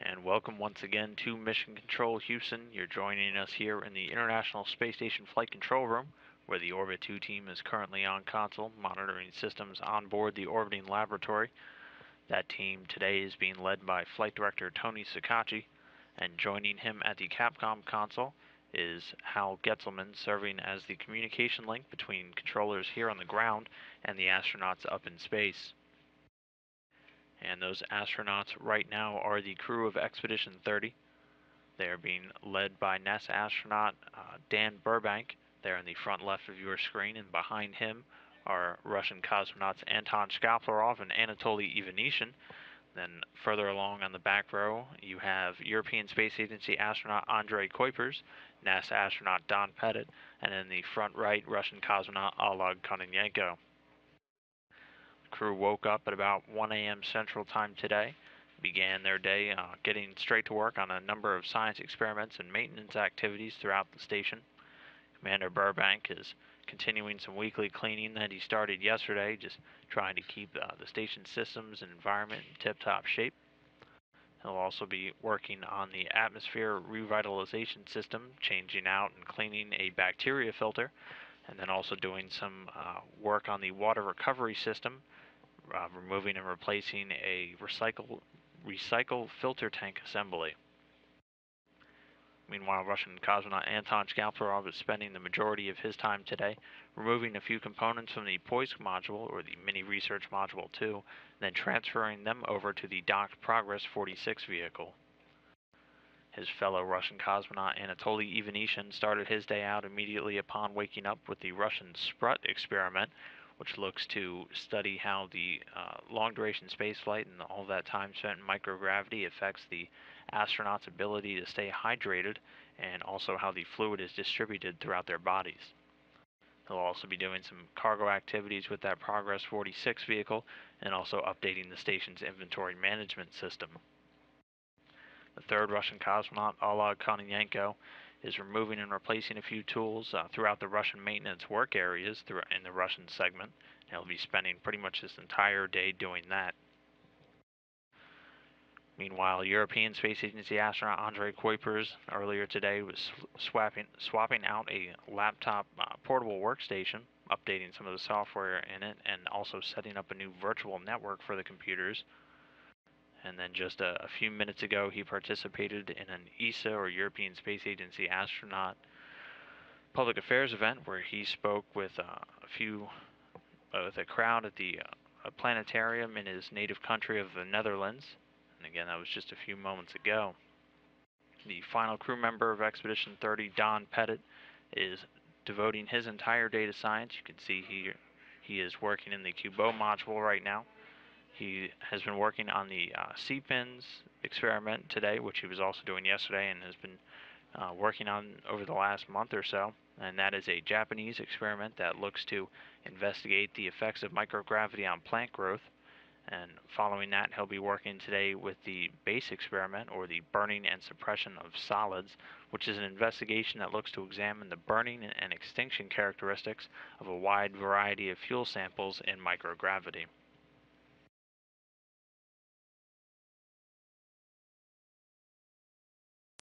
And welcome once again to Mission Control Houston. You're joining us here in the International Space Station Flight Control Room, where the Orbit 2 team is currently on console, monitoring systems on board the orbiting laboratory. That team today is being led by Flight Director Tony Sakachi, and joining him at the Capcom console is Hal Getzelman, serving as the communication link between controllers here on the ground and the astronauts up in space. And those astronauts right now are the crew of Expedition 30. They are being led by NASA astronaut Dan Burbank there in the front left of your screen, and behind him are Russian cosmonauts Anton Shkaplerov and Anatoly Ivanishin. Then further along on the back row, you have European Space Agency astronaut Andrei Kuipers, NASA astronaut Don Pettit, and in the front right, Russian cosmonaut Oleg Kononenko. Crew woke up at about 1 a.m. Central Time today, began their day getting straight to work on a number of science experiments and maintenance activities throughout the station. Commander Burbank is continuing some weekly cleaning that he started yesterday, just trying to keep the station systems and environment in tip-top shape. He'll also be working on the atmosphere revitalization system, changing out and cleaning a bacteria filter, and then also doing some work on the water recovery system, removing and replacing a recycle filter tank assembly. Meanwhile, Russian cosmonaut Anton Shkaplerov is spending the majority of his time today removing a few components from the Poisk module, or the Mini Research Module 2, then transferring them over to the docked Progress 46 vehicle. His fellow Russian cosmonaut Anatoly Ivanishin started his day out immediately upon waking up with the Russian Sprut experiment, which looks to study how the long-duration spaceflight and all that time spent in microgravity affects the astronauts' ability to stay hydrated, and also how the fluid is distributed throughout their bodies. He'll also be doing some cargo activities with that Progress 46 vehicle, and also updating the station's inventory management system. The third Russian cosmonaut, Oleg Kononenko, is removing and replacing a few tools throughout the Russian maintenance work areas in the Russian segment. He'll be spending pretty much his entire day doing that. Meanwhile, European Space Agency astronaut Andrei Kuipers earlier today was swapping out a laptop portable workstation, updating some of the software in it, and also setting up a new virtual network for the computers. And then just a few minutes ago, he participated in an ESA, or European Space Agency astronaut, public affairs event where he spoke with a crowd at the planetarium in his native country of the Netherlands. And again, that was just a few moments ago. The final crew member of Expedition 30, Don Pettit, is devoting his entire day to science. You can see he is working in the Cubo module right now. He has been working on the C-pins experiment today, which he was also doing yesterday and has been working on over the last month or so. And that is a Japanese experiment that looks to investigate the effects of microgravity on plant growth. And following that, he'll be working today with the BASE experiment, or the burning and suppression of solids, which is an investigation that looks to examine the burning and extinction characteristics of a wide variety of fuel samples in microgravity.